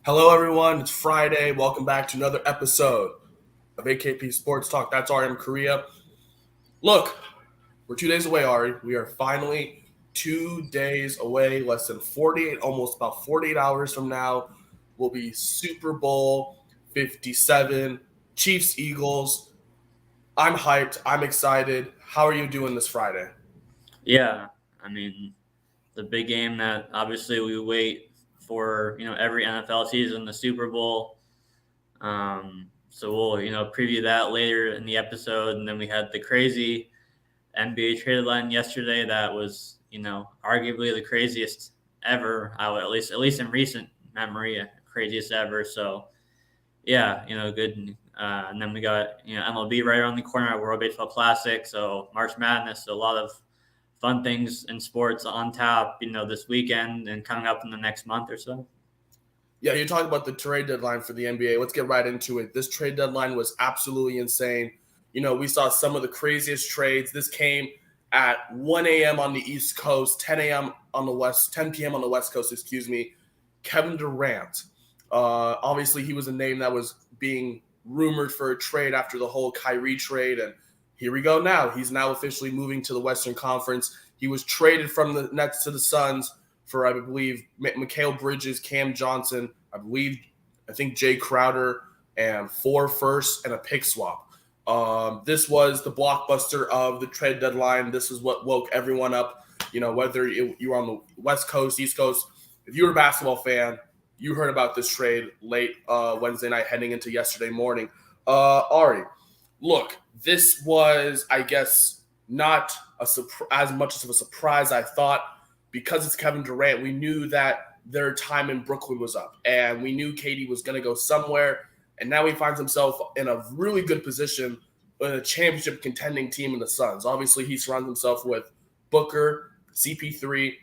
Hello, everyone. It's Friday. Welcome back to another episode of AKP Sports Talk. That's Ari in Korea. Look, we're 2 days away, Ari. We are finally 2 days away, less than 48, almost about 48 hours from now. Will be Super Bowl 57, Chiefs, Eagles. I'm hyped. I'm excited. How are you doing this Friday? Yeah, I mean, the big game that obviously we wait for, every NFL season, the Super Bowl. So we'll, preview that later in the episode. And then we had the crazy NBA trade line yesterday that was, arguably the craziest ever. At least in recent memory, craziest ever. So yeah, good. And then we got MLB right around the corner, World Baseball Classic. So March Madness, so a lot of fun things in sports on tap, this weekend and coming up in the next month or so. Yeah, you're talking about the trade deadline for the NBA. Let's get right into it. This trade deadline was absolutely insane. We saw some of the craziest trades. This came at 1 a.m. on the East Coast, 10 a.m. on the West, 10 p.m. on the West Coast, excuse me. Kevin Durant. Obviously, he was a name that was being rumored for a trade after the whole Kyrie trade. And here we go now. He's now officially moving to the Western Conference. He was traded from the Nets to the Suns for, I believe, Mikal Bridges, Cam Johnson, I think Jay Crowder, and 4 firsts and a pick swap. This was the blockbuster of the trade deadline. This is what woke everyone up. Whether you were on the West Coast, East Coast, if you were a basketball fan, you heard about this trade late Wednesday night heading into yesterday morning. Ari, look, this was, I guess, not as much of a surprise I thought. Because it's Kevin Durant, we knew that their time in Brooklyn was up, and we knew KD was going to go somewhere. And now he finds himself in a really good position in a championship contending team in the Suns. Obviously, he surrounds himself with Booker, CP3.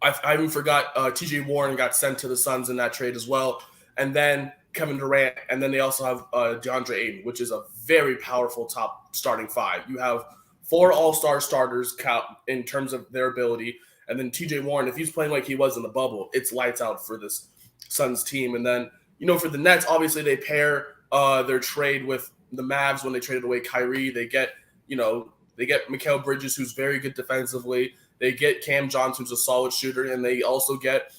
I even forgot TJ Warren got sent to the Suns in that trade as well. And then Kevin Durant, and then they also have DeAndre Ayton, which is a very powerful top starting five. You have 4 all-star starters in terms of their ability. And then TJ Warren, if he's playing like he was in the bubble, it's lights out for this Suns team. And then, for the Nets, obviously they pair their trade with the Mavs when they traded away Kyrie. They get Mikal Bridges, who's very good defensively. They get Cam Johnson, who's a solid shooter, and they also get,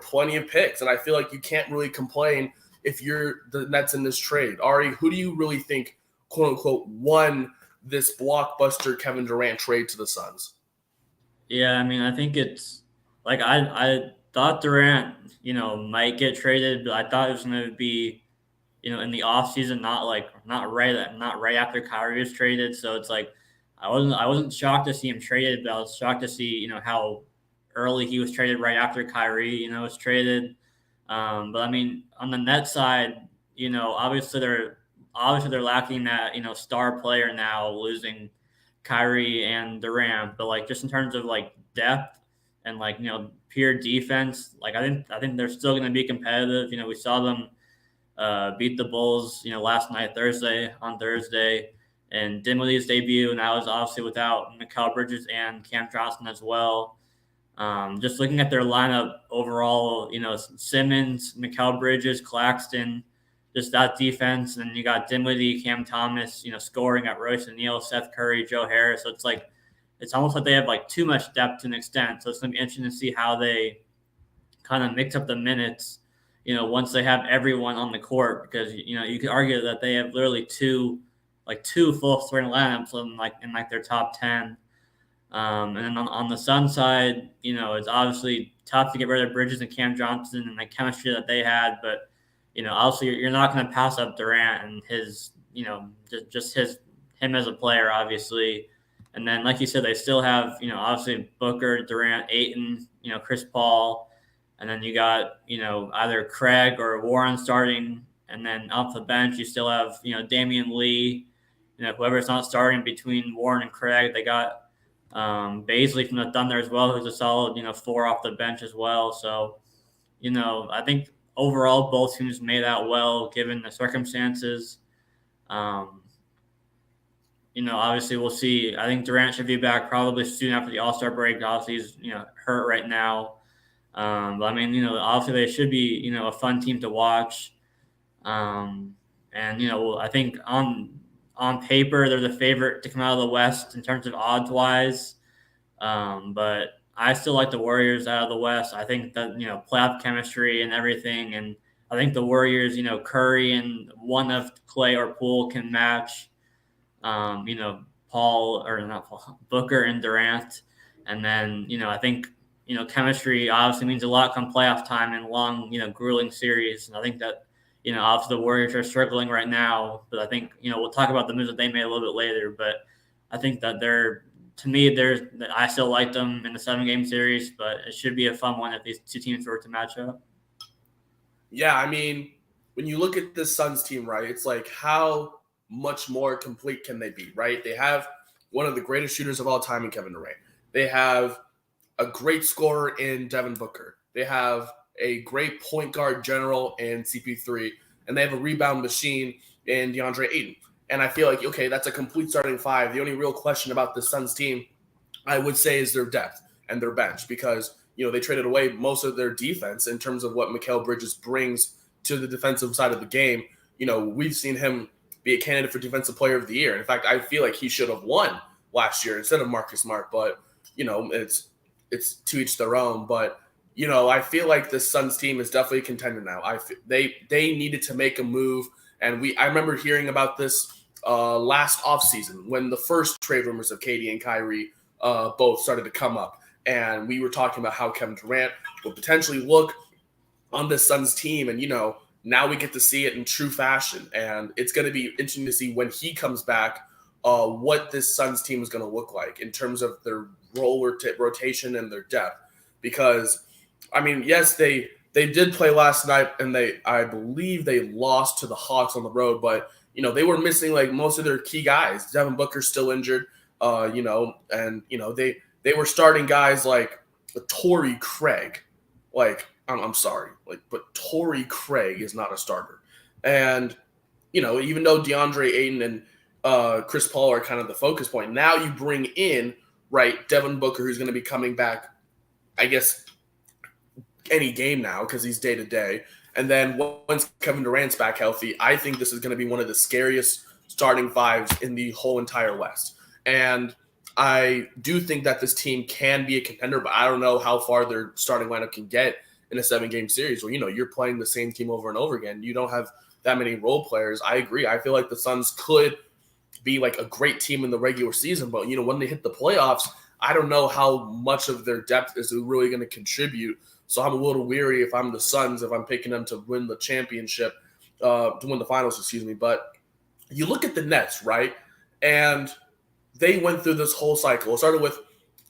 plenty of picks. And I feel like you can't really complain if you're the Nets in this trade. Ari, who do you really think, quote unquote, won this blockbuster Kevin Durant trade to the Suns? Yeah, I mean, I think it's like I thought Durant, might get traded, but I thought it was going to be, in the off season, not right after Kyrie was traded. So it's like I wasn't shocked to see him traded, but I was shocked to see how early he was traded right after Kyrie was traded. But I mean, on the net side, obviously they're lacking that star player now, losing Kyrie and Durant. But like just in terms of like depth and like pure defense, like I think they're still going to be competitive. We saw them beat the Bulls last night on Thursday. And Dinwiddie's debut, and that was obviously without Mikal Bridges and Cam Johnson as well. Just looking at their lineup overall, Simmons, Mikal Bridges, Claxton, just that defense. And then you got Dinwiddie, Cam Thomas, scoring at Royce O'Neal, Seth Curry, Joe Harris. So it's like, it's almost like they have like too much depth to an extent. So it's going to be interesting to see how they kind of mix up the minutes, once they have everyone on the court, because, you could argue that they have literally two full starting lineups in their top 10. And then on the Sun side, it's obviously tough to get rid of Bridges and Cam Johnson and the chemistry that they had. But, obviously you're not going to pass up Durant and his, just him as a player, obviously. And then, like you said, they still have, obviously Booker, Durant, Ayton, Chris Paul. And then you got, either Craig or Warren starting. And then off the bench, you still have, Damian Lee. Whoever's not starting between Warren and Craig, they got Baisley from the Thunder as well, who's a solid, 4 off the bench as well. So, I think overall both teams made out well given the circumstances. Obviously we'll see. I think Durant should be back probably soon after the All-Star break. Obviously he's, hurt right now. But I mean, obviously they should be, a fun team to watch. And I think on paper they're the favorite to come out of the West in terms of odds wise. But I still like the Warriors out of the West. I think that playoff chemistry and everything, and I think the Warriors, Curry and one of Clay or Poole can match. Paul or not Paul, Booker and Durant, and then I think chemistry obviously means a lot come playoff time and long grueling series, and I think that obviously the Warriors are struggling right now, but I think we'll talk about the moves that they made a little bit later, but I think that I still like them in the 7-game series, but it should be a fun one if these two teams were to match up. Yeah, I mean, when you look at this Suns team, right, it's like how much more complete can they be, right? They have one of the greatest shooters of all time in Kevin Durant. They have a great scorer in Devin Booker. They have a great point guard general in CP3, and they have a rebound machine in DeAndre Ayton. And I feel like, okay, that's a complete starting five. The only real question about the Suns team, I would say, is their depth and their bench, because they traded away most of their defense in terms of what Mikal Bridges brings to the defensive side of the game. We've seen him be a candidate for Defensive Player of the Year. In fact, I feel like he should have won last year instead of Marcus Smart, but it's to each their own. But I feel like the Suns team is definitely a contender now. They needed to make a move, and I remember hearing about this last offseason when the first trade rumors of KD and Kyrie both started to come up. And we were talking about how Kevin Durant would potentially look on this Suns team. And, now we get to see it in true fashion. And it's going to be interesting to see when he comes back what this Suns team is going to look like in terms of their rotation and their depth. Because, I mean, yes, they did play last night, and I believe they lost to the Hawks on the road. But, they were missing, like, most of their key guys. Devin Booker's still injured, they were starting guys like Torrey Craig. Like, I'm sorry, but Torrey Craig is not a starter. And, even though DeAndre Ayton and Chris Paul are kind of the focus point, now you bring in, right, Devin Booker, who's going to be coming back, I guess, any game now because he's day-to-day. And then once Kevin Durant's back healthy, I think this is going to be one of the scariest starting fives in the whole entire West. And I do think that this team can be a contender, but I don't know how far their starting lineup can get in a 7-game series where, you're playing the same team over and over again. You don't have that many role players. I agree. I feel like the Suns could be like a great team in the regular season, but, when they hit the playoffs, I don't know how much of their depth is really going to contribute. So I'm a little weary if I'm the Suns, if I'm picking them to win the championship, to win the finals, excuse me. But you look at the Nets, right? And they went through this whole cycle. It started with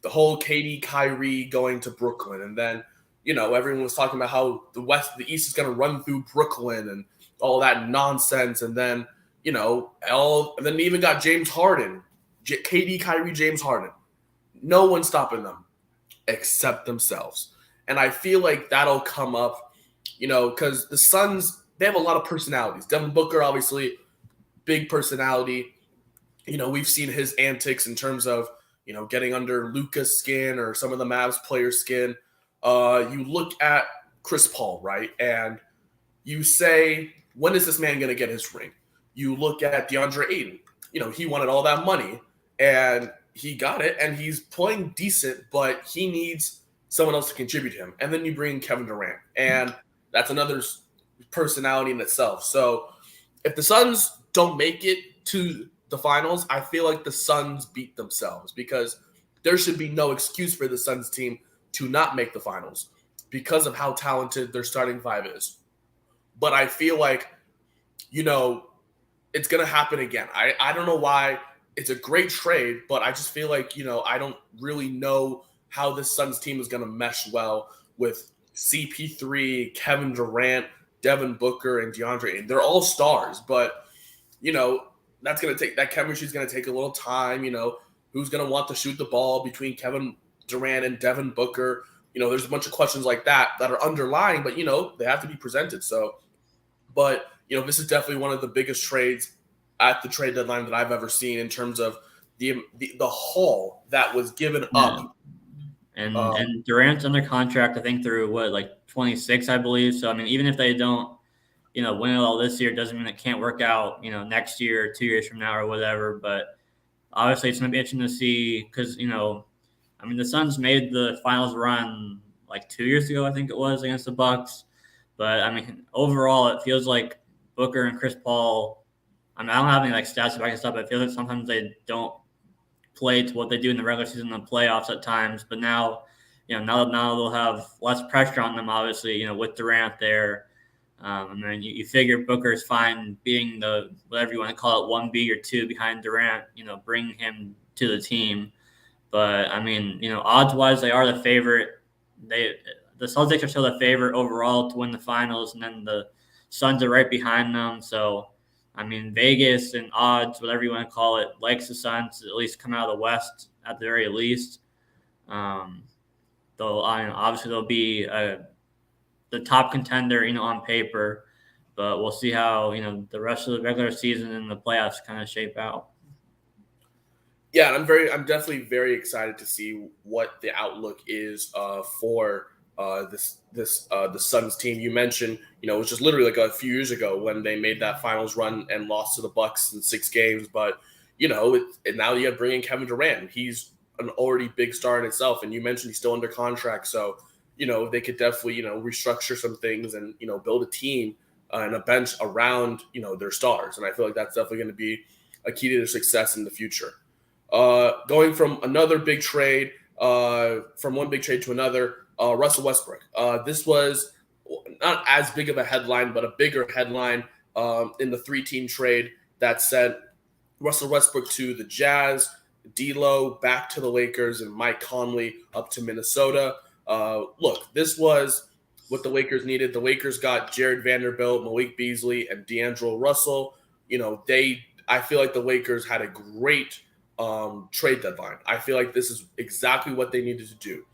the whole KD Kyrie going to Brooklyn. And then, everyone was talking about how the East is going to run through Brooklyn and all that nonsense. And then, and then they even got James Harden, KD Kyrie James Harden. No one's stopping them except themselves. And I feel like that'll come up, because the Suns, they have a lot of personalities. Devin Booker, obviously, big personality. We've seen his antics in terms of, getting under Luka's skin or some of the Mavs players' skin. You look at Chris Paul, right? And you say, when is this man going to get his ring? You look at DeAndre Ayton. He wanted all that money, and he got it, and he's playing decent, but he needs someone else to contribute to him. And then you bring Kevin Durant, and that's another personality in itself. So if the Suns don't make it to the finals, I feel like the Suns beat themselves, because there should be no excuse for the Suns team to not make the finals because of how talented their starting five is. But I feel like, it's going to happen again. I don't know why. It's a great trade, but I just feel like, I don't really know how this Suns team is going to mesh well with CP3, Kevin Durant, Devin Booker, and DeAndre. And they're all stars, but, that chemistry is going to take a little time. Who's going to want to shoot the ball between Kevin Durant and Devin Booker? There's a bunch of questions like that are underlying, but, they have to be presented. So, but, this is definitely one of the biggest trades at the trade deadline that I've ever seen in terms of the haul that was given up And Uh, and Durant's under contract, I think, through what, like 26, I believe. So I mean, even if they don't, win it all this year, doesn't mean it can't work out, next year, 2 years from now, or whatever. But obviously, it's going to be interesting to see because I mean, the Suns made the finals run like 2 years ago, I think it was, against the Bucks. But I mean, overall, it feels like Booker and Chris Paul. I mean, I don't have any like stats to back this up. But I feel like sometimes they don't play to what they do in the regular season and the playoffs at times. But now, now they'll have less pressure on them. Obviously, with Durant there. And then you figure Booker's fine being the whatever you want to call it, 1B or 2 behind Durant. Bring him to the team. But I mean, odds wise, they are the favorite. The Celtics are still the favorite overall to win the finals, and then the Suns are right behind them. So, I mean, Vegas and odds, whatever you want to call it, likes the Suns to at least come out of the West at the very least. Um, though obviously they'll be the top contender, on paper, but we'll see how the rest of the regular season and the playoffs kind of shape out. Yeah, I'm definitely very excited to see what the outlook is for the Suns team. You mentioned, it was just literally like a few years ago when they made that finals run and lost to the Bucks in 6 games. But and now you have bringing Kevin Durant. He's an already big star in itself, and you mentioned he's still under contract, so they could definitely restructure some things and build a team and a bench around their stars. And I feel like that's definitely going to be a key to their success in the future. Going from another big trade, from one big trade to another, Russell Westbrook. This was not as big of a headline, but a bigger headline in the 3-team trade that sent Russell Westbrook to the Jazz, D'Lo back to the Lakers, and Mike Conley up to Minnesota. Look, this was what the Lakers needed. The Lakers got Jared Vanderbilt, Malik Beasley, and D'Angelo Russell. I feel like the Lakers had a great trade deadline. I feel like this is exactly what they needed to do.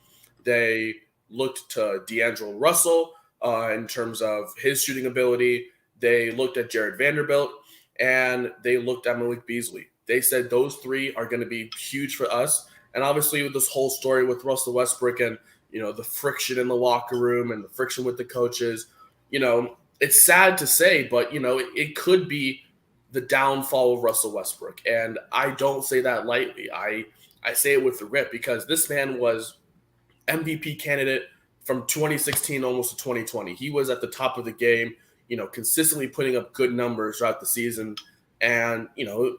They looked to D'Angelo Russell in terms of his shooting ability. They looked at Jared Vanderbilt, and they looked at Malik Beasley. They said those three are going to be huge for us. And obviously, with this whole story with Russell Westbrook and the friction in the locker room and the friction with the coaches, it's sad to say, but it could be the downfall of Russell Westbrook. And I don't say that lightly. I say it with regret because this man was MVP candidate from 2016 almost to 2020. He was at the top of the game, consistently putting up good numbers throughout the season. And,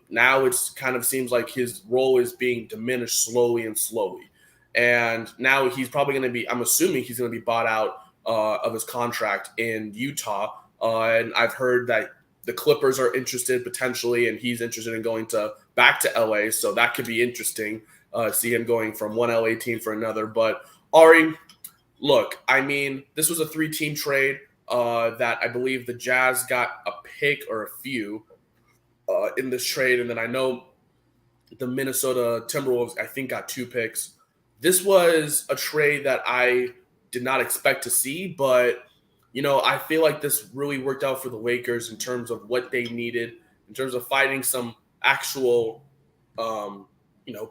now it's kind of seems like his role is being diminished slowly and slowly. And now he's probably going to be, I'm assuming he's going to be bought out of his contract in Utah. And I've heard that the Clippers are interested potentially, and he's interested in going back to LA. So that could be interesting. See him going from one LA team for another. But Ari, look, I mean, this was a 3-team trade that I believe the Jazz got a pick or a few in this trade. And then I know the Minnesota Timberwolves, I think, got 2 picks. This was a trade that I did not expect to see, but I feel like this really worked out for the Lakers in terms of what they needed, in terms of finding some actual,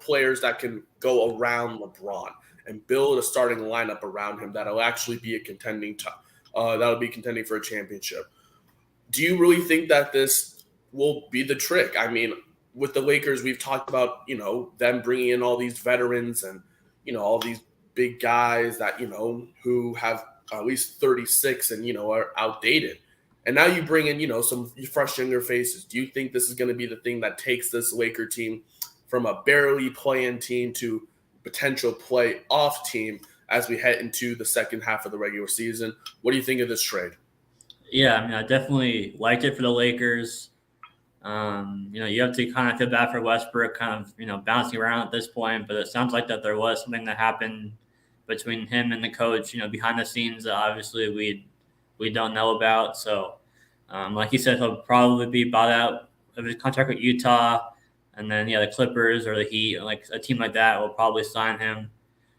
players that can go around LeBron and build a starting lineup around him that'll actually be that'll be contending for a championship. Do you really think that this will be the trick? I mean, with the Lakers, we've talked about, them bringing in all these veterans and, all these big guys that, who have at least 36 and, are outdated. And now you bring in, some fresh younger faces. Do you think this is going to be the thing that takes this Laker team from a barely playing team to potential playoff team as we head into the second half of the regular season? What do you think of this trade? Yeah, I mean, I definitely liked it for the Lakers. You have to kind of feel bad for Westbrook, kind of, bouncing around at this point, but it sounds like that there was something that happened between him and the coach, behind the scenes that obviously we don't know about. So, like you said, he'll probably be bought out of his contract with Utah, and then the Clippers or the Heat, like a team like that, will probably sign him.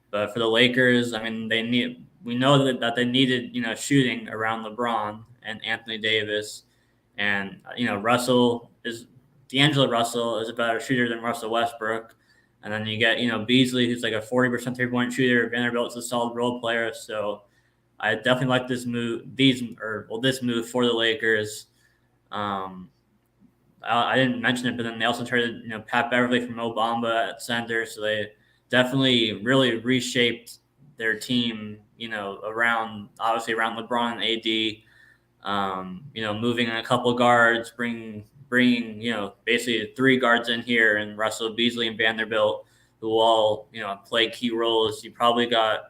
But for the Lakers, I mean, we know that they needed shooting around LeBron and Anthony Davis, and D'Angelo Russell is a better shooter than Russell Westbrook. And then you get, Beasley, who's like a 40% 3-point shooter. Vanderbilt's a solid role player. So I definitely like this move, this move for the Lakers. Um, I didn't mention it, but then they also traded, Pat Beverly from Mo Bamba at center. So they definitely really reshaped their team, obviously around LeBron and AD. Moving in a couple guards, bringing basically 3 guards in here, and Russell Beasley and Vanderbilt, who all play key roles. You probably got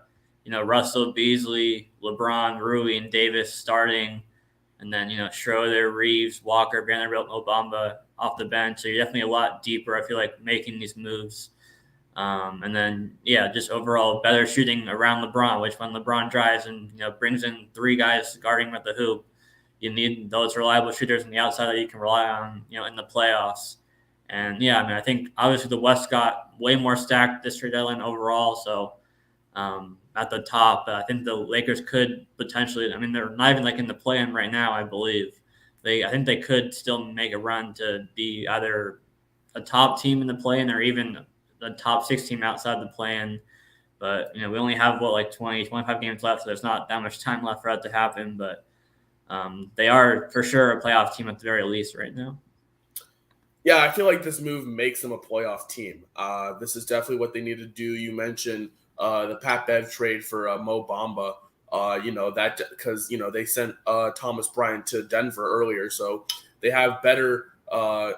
Russell Beasley, LeBron, Rui, and Davis starting, and then Schroeder, Reeves, Walker, Vanderbilt, Obamba off the bench. So you're definitely a lot deeper. I feel like making these moves. And then, just overall better shooting around LeBron, which when LeBron drives and brings in 3 guys guarding him at the hoop, you need those reliable shooters on the outside that you can rely on, in the playoffs. And I think obviously the West got way more stacked this trade deadline overall. So at the top, I think the Lakers could potentially. They're not even like in the play-in right now, I believe. I think they could still make a run to be either a top team in the play-in or even the top 6 team outside the play-in. But we only have 25 games left, so there's not that much time left for that to happen. But they are for sure a playoff team at the very least right now. Yeah, I feel like this move makes them a playoff team. This is definitely what they need to do. You mentioned the Pat Bev trade for Mo Bamba. That because they sent Thomas Bryant to Denver earlier, so they have better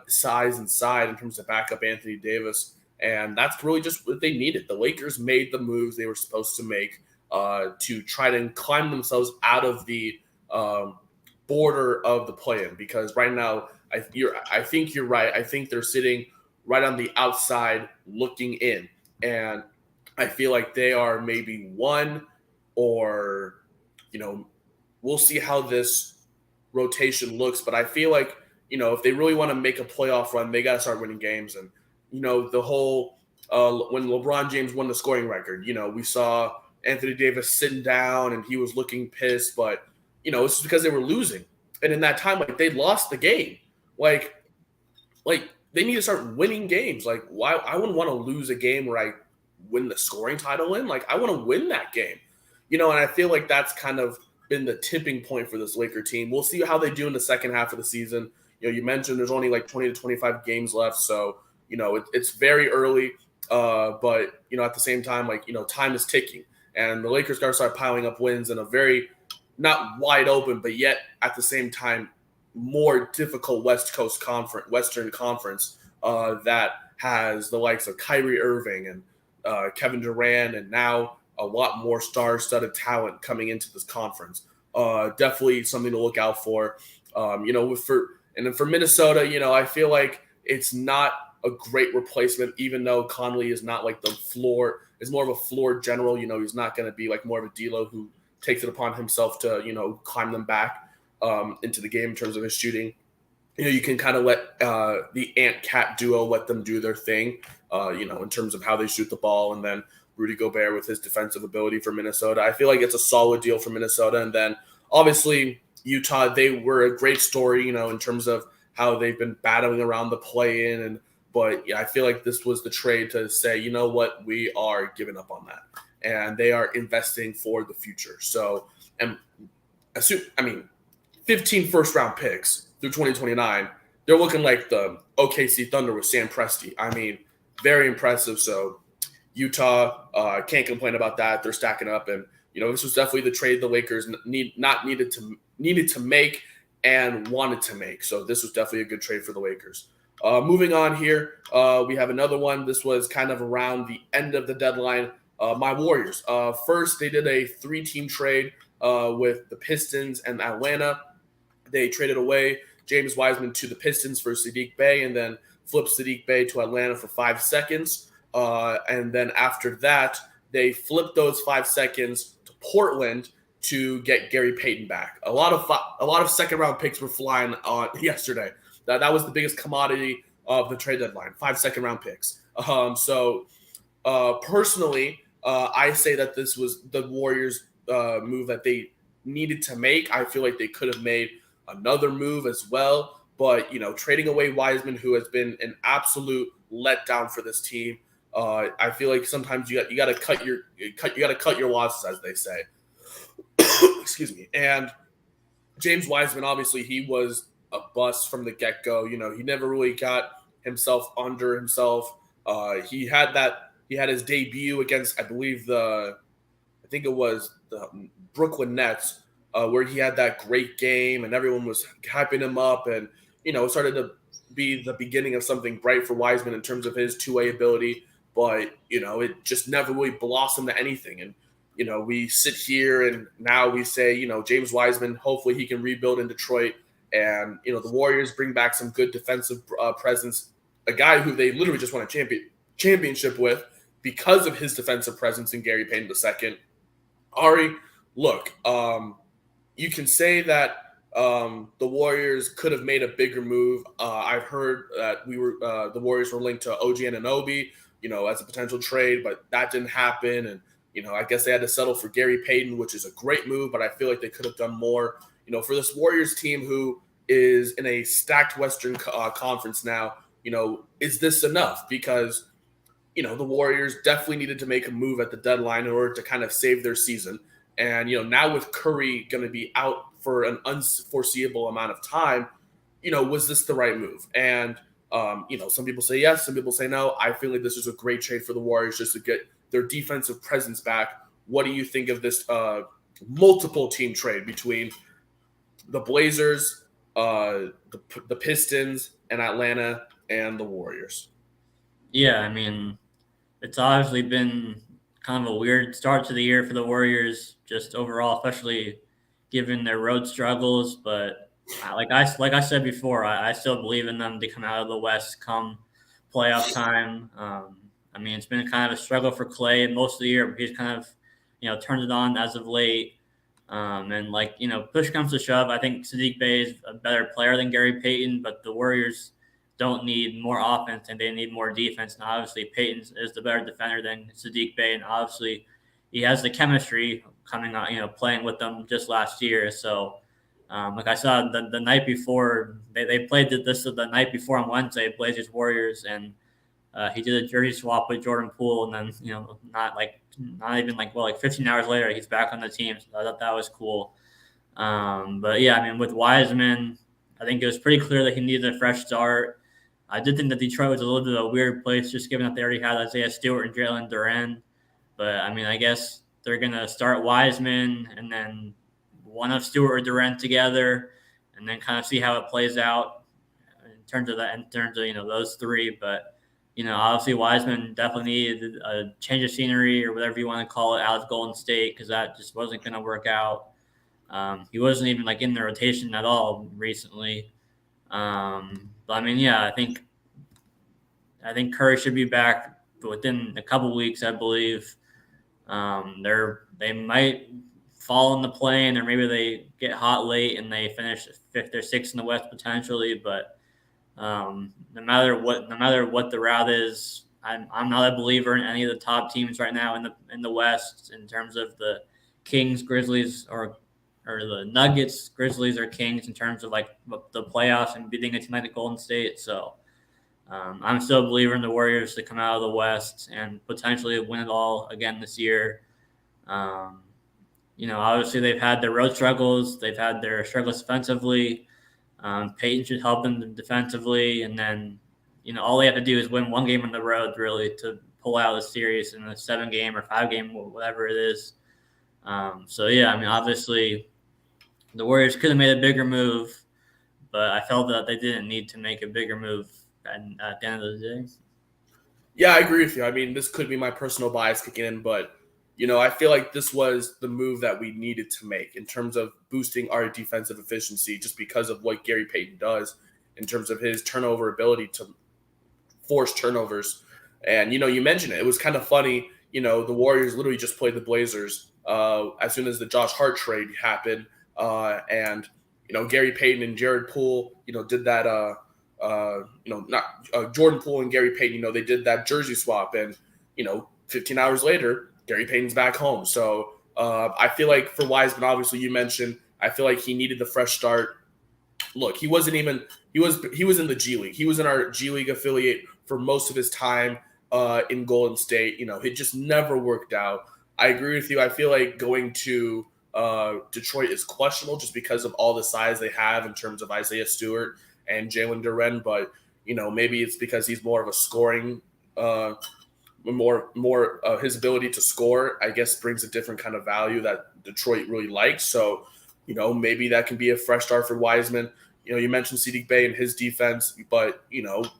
size inside in terms of backup Anthony Davis, and that's really just what they needed. The Lakers made the moves they were supposed to make to try to climb themselves out of the border of the play-in, because right now I think you're right. I think they're sitting right on the outside looking in, and I feel like they are maybe 1 or we'll see how this rotation looks, but I feel like if they really want to make a playoff run, they got to start winning games. And the whole when LeBron James won the scoring record, we saw Anthony Davis sitting down and he was looking pissed, but it's because they were losing, and in that time, like, they lost the game. Like they need to start winning games. Like, why? I wouldn't want to lose a game where I win the scoring title in. Like, I want to win that game, and I feel like that's kind of been the tipping point for this Laker team. We'll see how they do in the second half of the season. You mentioned there's only like 20 to 25 games left, so it's very early. But at the same time, time is ticking, and the Lakers got to start piling up wins in a very not wide open, but yet at the same time more difficult Western Conference that has the likes of Kyrie Irving and Kevin Durant, and now a lot more star-studded talent coming into this conference. Definitely something to look out for. For Minnesota, I feel like it's not a great replacement, even though Conley is not like the floor, is more of a floor general. He's not going to be like more of a D'Lo who takes it upon himself to, climb them back into the game in terms of his shooting. You can kind of let the Ant-Cat duo let them do their thing, in terms of how they shoot the ball, and then Rudy Gobert with his defensive ability for Minnesota. I feel like it's a solid deal for Minnesota. And then obviously Utah, they were a great story, in terms of how they've been battling around the play-in. But I feel like this was the trade to say, you know what, we are giving up on that. And they are investing for the future. So, 15 first-round picks through 2029, they're looking like the OKC Thunder with Sam Presti. Very impressive. So Utah can't complain about that. They're stacking up, and this was definitely the trade the Lakers needed to make and wanted to make. So this was definitely a good trade for the Lakers. Moving on here, we have another one. This was kind of around the end of the deadline. My Warriors. First, they did a 3-team trade with the Pistons and Atlanta. They traded away James Wiseman to the Pistons for Saddiq Bey, and then flipped Saddiq Bey to Atlanta for 5 seconds. And then after that, they flipped those 5 seconds to Portland to get Gary Payton back. A lot of second-round picks were flying on yesterday. That was the biggest commodity of the trade deadline, 5 second-round picks. Personally, I say that this was the Warriors' move that they needed to make. I feel like they could have made another move as well. But, trading away Wiseman, who has been an absolute letdown for this team, I feel like sometimes you got to cut your losses, as they say. Excuse me. And James Wiseman, obviously, he was a bust from the get go. He never really got himself under himself. He had his debut against, I think it was the Brooklyn Nets, where he had that great game and everyone was hyping him up, and it started to be the beginning of something bright for Wiseman in terms of his two-way ability. But it just never really blossomed to anything. And we sit here and now we say, James Wiseman, hopefully he can rebuild in Detroit, and the Warriors bring back some good defensive presence. A guy who they literally just won a championship with because of his defensive presence in Gary Payton II. Ari, look, you can say that the Warriors could have made a bigger move. I've heard that the Warriors were linked to OG Anunoby, as a potential trade, but that didn't happen. And I guess they had to settle for Gary Payton, which is a great move, but I feel like they could have done more. For this Warriors team who is in a stacked Western Conference now, is this enough? Because the Warriors definitely needed to make a move at the deadline in order to kind of save their season. And, now with Curry going to be out for an unforeseeable amount of time, was this the right move? And, some people say yes, some people say no. I feel like this is a great trade for the Warriors just to get their defensive presence back. What do you think of this multiple team trade between the Blazers, the Pistons, and Atlanta, and the Warriors? Yeah, I mean, it's obviously been kind of a weird start to the year for the Warriors, just overall, especially given their road struggles. But like I said before, I still believe in them to come out of the West come playoff time. I mean, it's been kind of a struggle for Clay most of the year, but he's kind of turned it on as of late. And push comes to shove, I think Saddiq Bey is a better player than Gary Payton, but the Warriors don't need more offense and they need more defense. And obviously Payton is the better defender than Saddiq Bey, and obviously he has the chemistry coming out, playing with them just last year. So like I saw the night before they played this the night before on Wednesday, Blazers Warriors, and he did a jersey swap with Jordan Poole, and then not even 15 hours later he's back on the team. So I thought that was cool. But yeah, I mean, with Wiseman, I think it was pretty clear that he needed a fresh start. I did think that Detroit was a little bit of a weird place, just given that they already had Isaiah Stewart and Jalen Duren. But I mean, I guess they're gonna start Wiseman and then one of Stewart or Durant together, and then kind of see how it plays out in terms of those three. But obviously Wiseman definitely needed a change of scenery or whatever you want to call it out of Golden State, because that just wasn't going to work out. He wasn't even in the rotation at all recently. But I mean, yeah, I think Curry should be back within a couple weeks, I believe. They might fall in the play-in, or maybe they get hot late and they finish fifth or sixth in the West potentially. But no matter what the route is, I'm not a believer in any of the top teams right now in the West in terms of the Kings, Grizzlies, or the Nuggets, Grizzlies, or Kings in terms of the playoffs and beating a team like the Golden State. So I'm still a believer in the Warriors to come out of the West and potentially win it all again this year. Obviously they've had their road struggles. They've had their struggles defensively. Payton should help them defensively. And then, all they have to do is win one game on the road, really, to pull out the series in a 7-game or 5-game, whatever it is. So, yeah, I mean, obviously the Warriors could have made a bigger move, but I felt that they didn't need to make a bigger move at the end of the day. Yeah, I agree with you. I mean, this could be my personal bias kicking in, but I feel like this was the move that we needed to make in terms of boosting our defensive efficiency, just because of what Gary Payton does in terms of his turnover ability to force turnovers. And, you mentioned it. It was kind of funny. The Warriors literally just played the Blazers as soon as the Josh Hart trade happened. And Gary Payton and Jared Poole, did that, Jordan Poole and Gary Payton, they did that jersey swap. And, 15 hours later, Gary Payton's back home. So I feel like for Wiseman, obviously you mentioned, I feel like he needed the fresh start. Look, he was in the G League. He was in our G League affiliate for most of his time. in Golden State. It just never worked out. I agree with you. I feel like going to Detroit is questionable just because of all the size they have in terms of Isaiah Stewart and Jalen Duren, but maybe it's because he's more of a scoring, more his ability to score, I guess, brings a different kind of value that Detroit really likes. So, maybe that can be a fresh start for Wiseman. You mentioned Saddiq Bey and his defense, but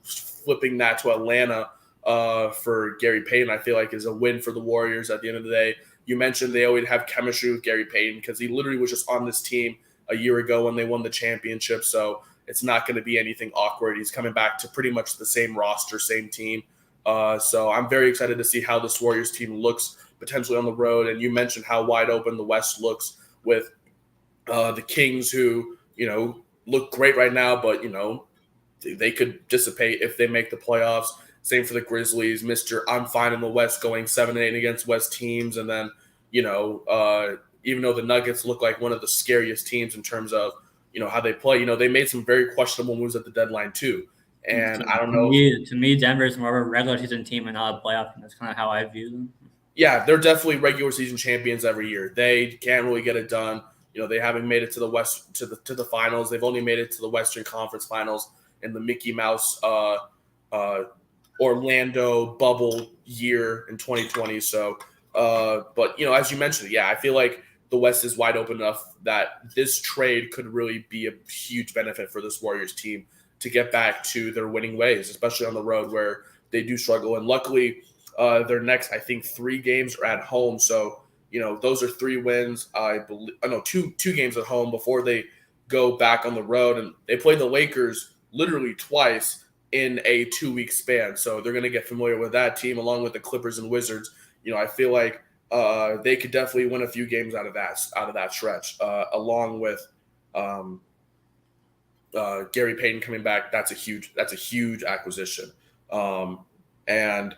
flipping that to Atlanta for Gary Payton, I feel like is a win for the Warriors at the end of the day. You mentioned they always have chemistry with Gary Payton because he literally was just on this team a year ago when they won the championship. So it's not going to be anything awkward. He's coming back to pretty much the same roster, same team. So I'm very excited to see how this Warriors team looks potentially on the road. And you mentioned how wide open the West looks with the Kings, who, look great right now, but, they could dissipate if they make the playoffs. Same for the Grizzlies. I'm fine in the West going 7-8 against West teams. And then, even though the Nuggets look like one of the scariest teams in terms of, how they play, they made some very questionable moves at the deadline too. And I don't know. To me, Denver is more of a regular season team and not a playoff team. That's kind of how I view them. Yeah, they're definitely regular season champions every year. They can't really get it done. They haven't made it to the West to the finals. They've only made it to the Western Conference Finals in the Mickey Mouse Orlando bubble year in 2020. So, but as you mentioned, I feel like the West is wide open enough that this trade could really be a huge benefit for this Warriors team to get back to their winning ways, especially on the road where they do struggle. And luckily, their next, I think, 3 games are at home. So, those are 3 wins. I believe, two games at home before they go back on the road. And they play the Lakers literally twice in a 2-week span. So they're going to get familiar with that team along with the Clippers and Wizards. I feel like they could definitely win a few games out of that stretch, along with Gary Payton coming back. That's a huge acquisition. And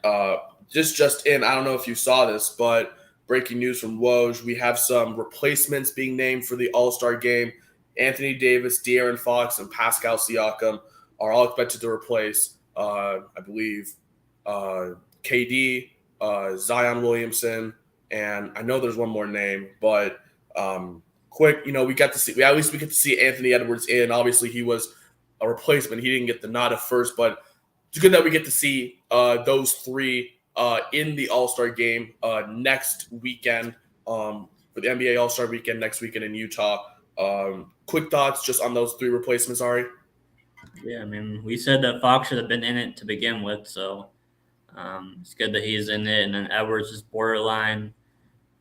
just in, I don't know if you saw this, but breaking news from Woj, we have some replacements being named for the All-Star game. Anthony Davis, De'Aaron Fox, and Pascal Siakam are all expected to replace, I believe, KD, Zion Williamson, and I know there's one more name, but quick, we get to see Anthony Edwards in. Obviously, he was a replacement. He didn't get the nod at first, but it's good that we get to see those 3 in the All-Star game next weekend for the NBA All-Star weekend next weekend in Utah. Quick thoughts just on those 3 replacements, Ari? Yeah, I mean, we said that Fox should have been in it to begin with, so it's good that he's in it. And then Edwards is borderline.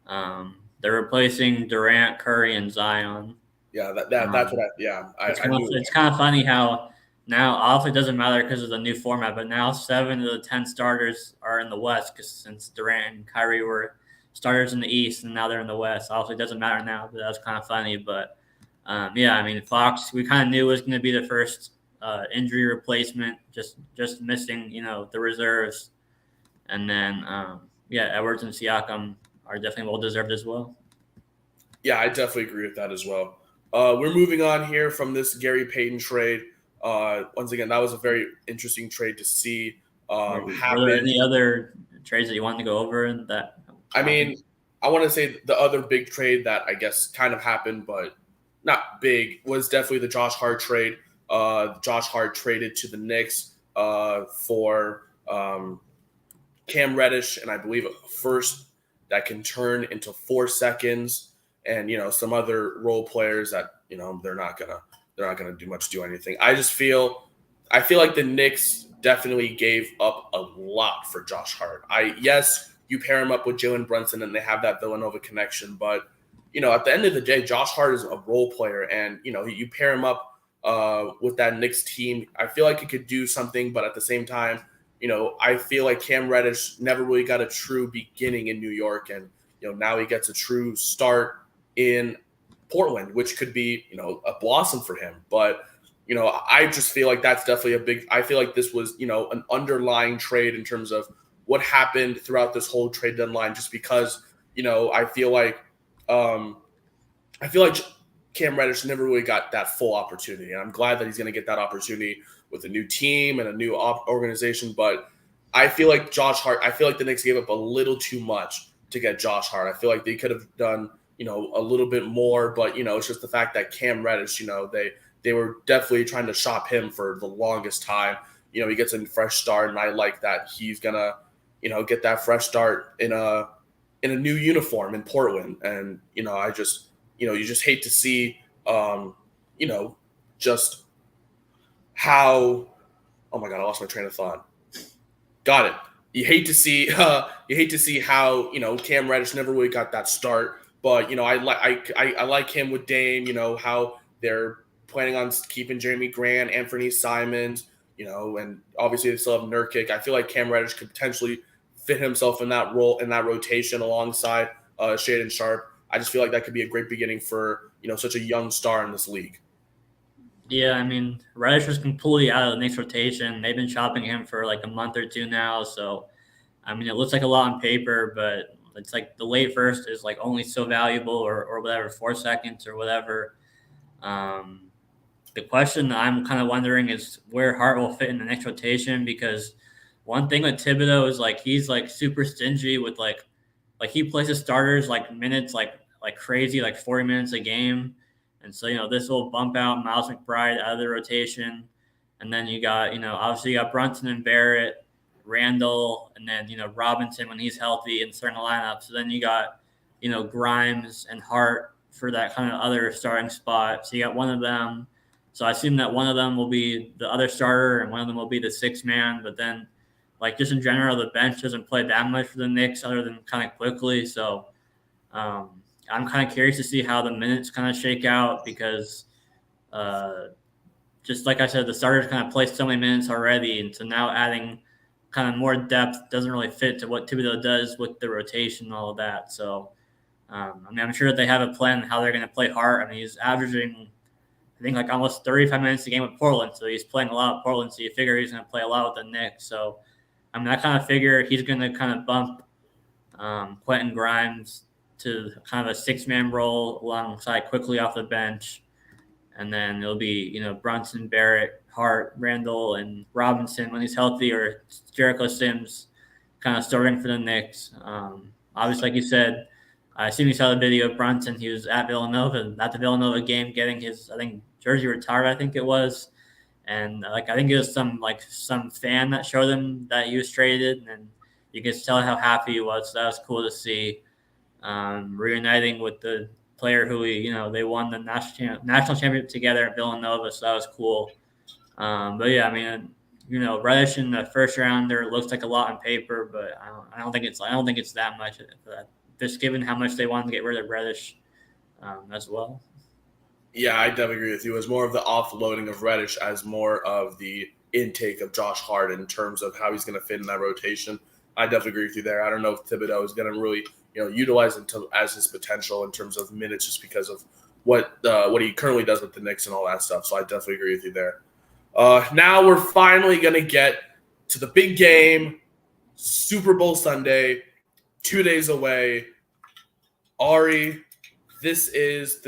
They're replacing Durant, Curry, and Zion. Yeah, that's what It's kind of funny how now, obviously, it doesn't matter because of the new format, but now 7 of the 10 starters are in the West since Durant and Kyrie were starters in the East, and now they're in the West. Obviously, it doesn't matter now, but that's kind of funny. But, Fox, we kind of knew was going to be the first injury replacement, just missing, the reserves. And then, Edwards and Siakam are definitely well-deserved as well. Yeah, I definitely agree with that as well. We're moving on here from this Gary Payton trade. Once again, that was a very interesting trade to see happen. Were there any other trades that you wanted to go over? I want to say the other big trade that I guess kind of happened, but not big, was definitely the Josh Hart trade. Josh Hart traded to the Knicks for Cam Reddish, and I believe a first that can turn into 4 seconds, and some other role players that they're not gonna do anything. I feel like the Knicks definitely gave up a lot for Josh Hart. Yes, you pair him up with Jalen Brunson and they have that Villanova connection, but at the end of the day, Josh Hart is a role player, and you pair him up with that Knicks team. I feel like it could do something, but at the same time, I feel like Cam Reddish never really got a true beginning in New York, and now he gets a true start in Portland, which could be, a blossom for him. But, I just feel like that's definitely I feel like this was, an underlying trade in terms of what happened throughout this whole trade deadline, just because, I feel like Cam Reddish never really got that full opportunity. And I'm glad that he's going to get that opportunity with a new team and a new organization. But I feel like the Knicks gave up a little too much to get Josh Hart. I feel like they could have done, a little bit more, but, it's just the fact that Cam Reddish, they were definitely trying to shop him for the longest time. He gets a fresh start, and I like that he's going to, get that fresh start in a new uniform in Portland. And, I just, you just hate to see, just how, oh my God, I lost my train of thought. Got it. You hate to see how Cam Reddish never really got that start, but I like him with Dame. How they're planning on keeping Jeremy Grant, Anthony Simons, and obviously they still have Nurkic. I feel like Cam Reddish could potentially fit himself in that role, in that rotation alongside Shaedon Sharpe. I just feel like that could be a great beginning for such a young star in this league. Yeah, I mean, Reddish was completely out of the Knicks rotation. They've been shopping him for like a month or two now. So, I mean, it looks like a lot on paper, but it's like the late first is like only so valuable or whatever, 4 seconds or whatever. The question that I'm kind of wondering is where Hart will fit in the next rotation, because one thing with Thibodeau is like he's like super stingy with like he plays his starters like minutes like crazy, like 40 minutes a game. And so, this will bump out Miles McBride out of the rotation. And then you got, obviously you got Brunson and Barrett, Randall, and then, Robinson when he's healthy and starting the lineup. So then you got, Grimes and Hart for that kind of other starting spot. So you got one of them. So I assume that one of them will be the other starter and one of them will be the sixth man. But then, like, just in general, the bench doesn't play that much for the Knicks other than kind of quickly. So, I'm kind of curious to see how the minutes kind of shake out, because just like I said, the starters kind of play so many minutes already. And so now adding kind of more depth doesn't really fit to what Thibodeau does with the rotation and all of that. So, I mean, I'm sure that they have a plan how they're going to play Hart. I mean, he's averaging, I think, like almost 35 minutes a game with Portland. So he's playing a lot with Portland. So you figure he's going to play a lot with the Knicks. So, I mean, I kind of figure he's going to kind of bump Quentin Grimes to kind of a six-man role alongside quickly off the bench. And then it'll be, Brunson, Barrett, Hart, Randall, and Robinson when he's healthy, or Jericho Sims kind of starting for the Knicks. Obviously, like you said, I assume you saw the video of Brunson. He was at Villanova, at the Villanova game, getting his, I think, jersey retired, I think it was. And I think it was some fan that showed him that he was traded, and you could tell how happy he was. So that was cool to see. Reuniting with the player who they won the national championship together at Villanova, so that was cool. But yeah, I mean, Reddish in the first round there looks like a lot on paper, but I don't think it's that much. Just given how much they wanted to get rid of Reddish as well. Yeah, I definitely agree with you. It was more of the offloading of Reddish as more of the intake of Josh Hart in terms of how he's going to fit in that rotation. I definitely agree with you there. I don't know if Thibodeau is going to really, utilize him as his potential in terms of minutes, just because of what he currently does with the Knicks and all that stuff. So I definitely agree with you there. Now we're finally going to get to the big game, Super Bowl Sunday, 2 days away. Ari, this is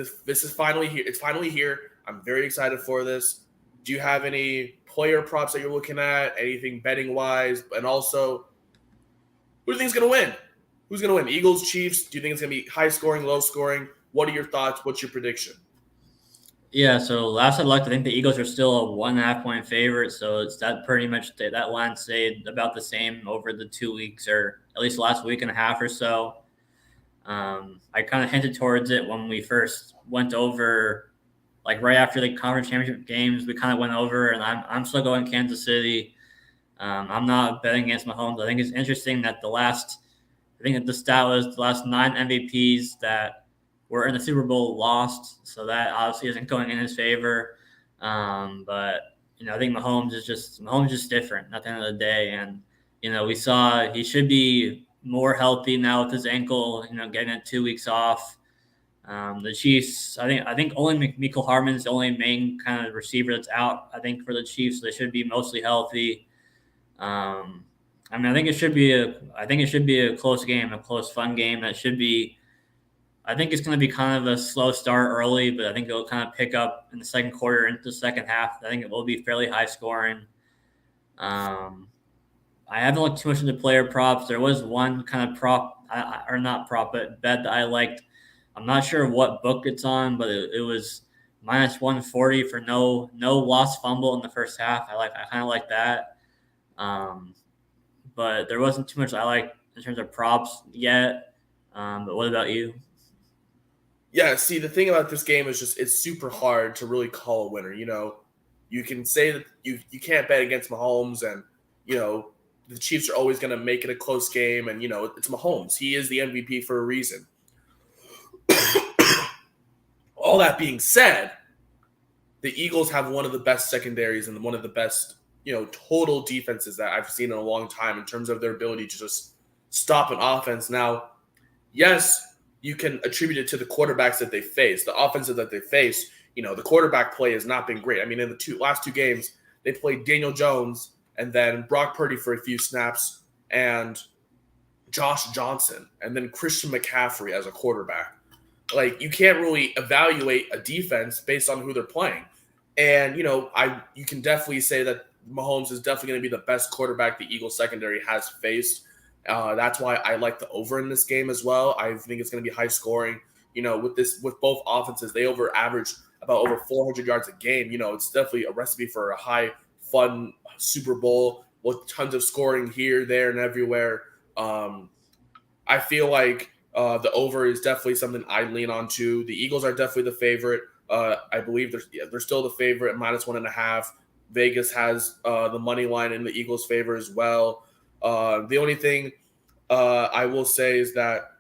finally here. It's finally here. I'm very excited for this. Do you have any player props that you're looking at? Anything betting wise? And also, who do you think is going to win? Who's going to win? Eagles, Chiefs? Do you think it's going to be high scoring, low scoring? What are your thoughts? What's your prediction? Yeah, so last I looked, I think the Eagles are still a 1.5 point favorite. So it's that pretty much that line stayed about the same over the 2 weeks, or at least the last week and a half or so. I kind of hinted towards it when we first went over, like right after the conference championship games. We kind of went over, and I'm still going Kansas City. I'm not betting against Mahomes. I think it's interesting that I think that the stat was the last 9 MVPs that were in the Super Bowl lost. So that obviously isn't going in his favor. But I think Mahomes is just different at the end of the day. And we saw he should be more healthy now with his ankle. Getting it 2 weeks off. The Chiefs, I think only Mecole Hardman is the only main kind of receiver that's out. I think for the Chiefs, they should be mostly healthy. I mean, I think it should be a close game, a close, fun game. I think it's going to be kind of a slow start early, but I think it'll kind of pick up in the second quarter into the second half. I think it will be fairly high scoring. I haven't looked too much into player props. There was one kind of prop, or not prop, but bet that I liked. I'm not sure what book it's on, but it was minus 140 for no lost fumble in the first half. I kind of like that. Um, but there wasn't too much I like in terms of props yet. But what about you? Yeah, see, the thing about this game is just it's super hard to really call a winner. You can say that you can't bet against Mahomes, and the Chiefs are always going to make it a close game, and it's Mahomes. He is the MVP for a reason. All that being said, the Eagles have one of the best secondaries and one of the best total defenses that I've seen in a long time in terms of their ability to just stop an offense. Now, yes, you can attribute it to the quarterbacks that they face, the offensive that they face. The quarterback play has not been great. I mean, in the last two games, they played Daniel Jones and then Brock Purdy for a few snaps and Josh Johnson and then Christian McCaffrey as a quarterback. Like, you can't really evaluate a defense based on who they're playing. And, you can definitely say that Mahomes is definitely going to be the best quarterback the Eagles secondary has faced. That's why I like the over in this game as well. I think it's going to be high scoring. With both offenses, they average about over 400 yards a game. It's definitely a recipe for a high, fun Super Bowl with tons of scoring here, there, and everywhere. I feel like the over is definitely something I lean on to. The Eagles are definitely the favorite. I believe they're still the favorite at -1.5. Vegas has the money line in the Eagles' favor as well. The only thing I will say is that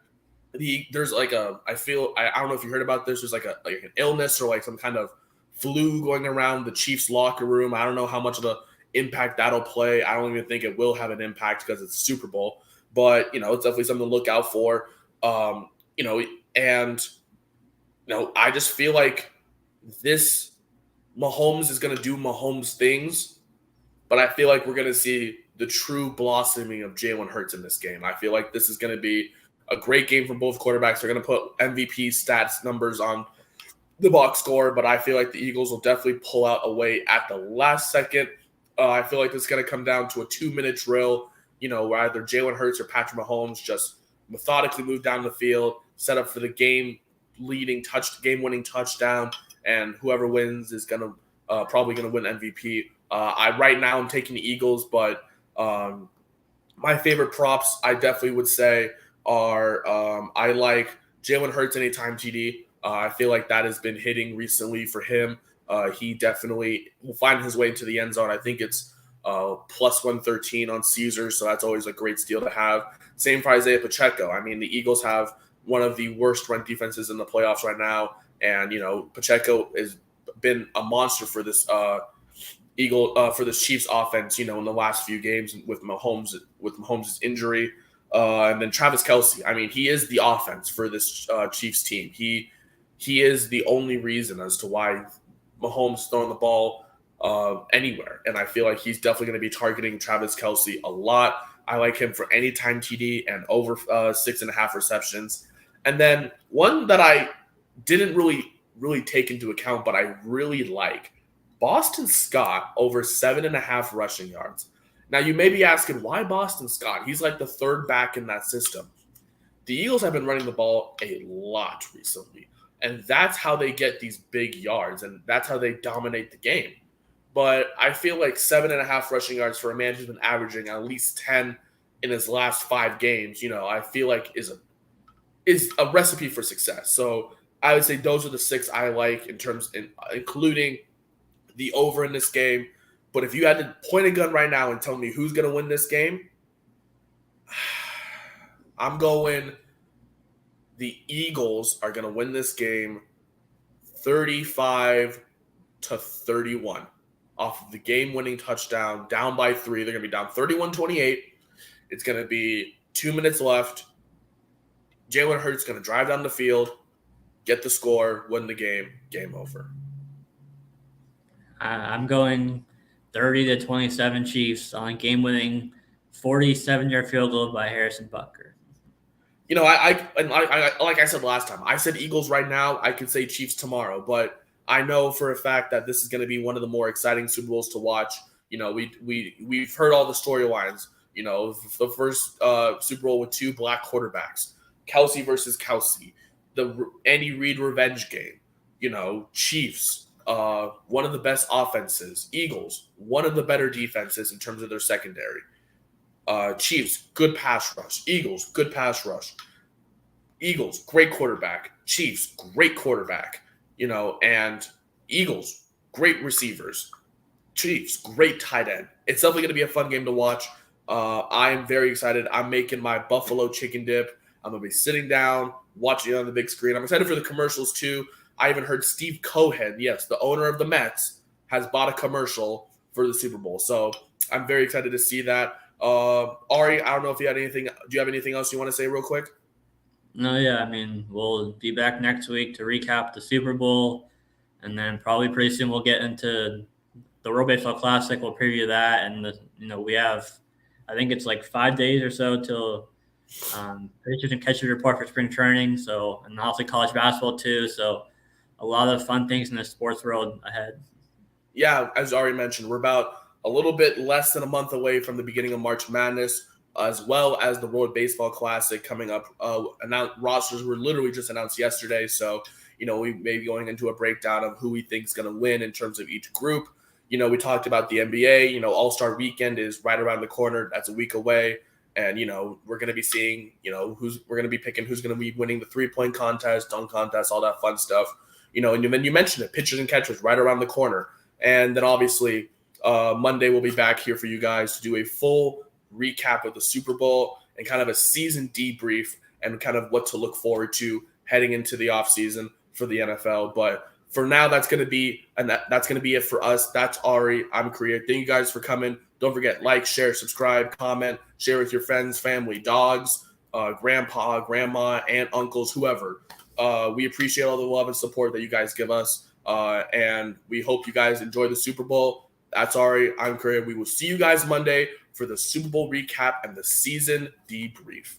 there's like I don't know if you heard about this. There's like an illness or like some kind of flu going around the Chiefs locker room. I don't know how much of an impact that'll play. I don't even think it will have an impact because it's Super Bowl. But it's definitely something to look out for. And I just feel like this Mahomes is going to do Mahomes things, but I feel like we're going to see the true blossoming of Jalen Hurts in this game. I feel like this is going to be a great game for both quarterbacks. They're going to put MVP stats numbers on the box score, but I feel like the Eagles will definitely pull out away at the last second. I feel like this is going to come down to a 2-minute drill, where either Jalen Hurts or Patrick Mahomes just methodically move down the field, set up for the game-winning touchdown, and whoever wins is probably going to win MVP. Right now I'm taking the Eagles, but my favorite props I definitely would say are I like Jalen Hurts anytime TD. I feel like that has been hitting recently for him. He definitely will find his way into the end zone. I think it's +113 on Caesars, so that's always a great steal to have. Same for Isaiah Pacheco. I mean, the Eagles have one of the worst run defenses in the playoffs right now, and Pacheco has been a monster for this for the Chiefs offense. In the last few games with Mahomes' injury, and then Travis Kelce. I mean, he is the offense for this Chiefs team. He is the only reason as to why Mahomes is throwing the ball anywhere. And I feel like he's definitely going to be targeting Travis Kelce a lot. I like him for anytime TD and over 6.5 receptions. And then one that I didn't really take into account, but I really like, Boston Scott over 7.5 rushing yards. Now, you may be asking, why Boston Scott? He's like the third back in that system. The Eagles have been running the ball a lot recently, and that's how they get these big yards, and that's how they dominate the game. But I feel like 7.5 rushing yards for a man who's been averaging at least 10 in his last 5 games, I feel like is a recipe for success. So I would say those are the 6 I like including the over in this game. But if you had to point a gun right now and tell me who's going to win this game, I'm going the Eagles are going to win this game 35-31 off of the game-winning touchdown, down by 3. They're going to be down 31-28. It's going to be 2 minutes left. Jalen Hurts going to drive down the field, get the score, win the game over. I'm going 30-27 Chiefs on a game-winning 47-yard field goal by Harrison Butker. I like I said last time, I said Eagles right now. I could say Chiefs tomorrow, but I know for a fact that this is going to be one of the more exciting Super Bowls to watch. We've heard all the storylines. You know, the first Super Bowl with 2 black quarterbacks, Kelsey versus Kelsey, the Andy Reid revenge game, you know, Chiefs, one of the best offenses, Eagles, one of the better defenses in terms of their secondary. Chiefs, good pass rush. Eagles, good pass rush. Eagles, great quarterback. Chiefs, great quarterback. You know, and Eagles, great receivers. Chiefs, great tight end. It's definitely going to be a fun game to watch. I am very excited. I'm making my buffalo chicken dip. I'm going to be sitting down, watching it on the big screen. I'm excited for the commercials, too. I even heard Steve Cohen, yes, the owner of the Mets, has bought a commercial for the Super Bowl. So I'm very excited to see that. Ari, I don't know if you had anything. Do you have anything else you want to say real quick? No, yeah, I mean, we'll be back next week to recap the Super Bowl, and then probably pretty soon we'll get into the World Baseball Classic. We'll preview that, and we have, I think it's like 5 days or so till pitchers and catchers report for spring training. So, and also college basketball too. So, a lot of fun things in the sports world ahead. Yeah, as Ari mentioned, we're about a little bit less than a month away from the beginning of March Madness, as well as the World Baseball Classic coming up. Rosters were literally just announced yesterday, so you know we may be going into a breakdown of who we think is going to win in terms of each group. You know, we talked about the NBA. You know, All-Star Weekend is right around the corner. That's a week away, and you know we're going to be seeing, you know, we're going to be picking who's going to be winning the 3-point contest, dunk contest, all that fun stuff. You know, and then you mentioned it, pitchers and catchers right around the corner, and then obviously Monday we'll be back here for you guys to do a full recap of the Super Bowl and kind of a season debrief and kind of what to look forward to heading into the offseason for the NFL. But for now, that's going to be it for us. That's Ari. I'm Korea. Thank you guys for coming. Don't forget, like, share, subscribe, comment, share with your friends, family, dogs, grandpa, grandma, aunt, uncles, whoever. We appreciate all the love and support that you guys give us. And we hope you guys enjoy the Super Bowl. That's Ari. I'm Korea. We will see you guys Monday for the Super Bowl recap and the season debrief.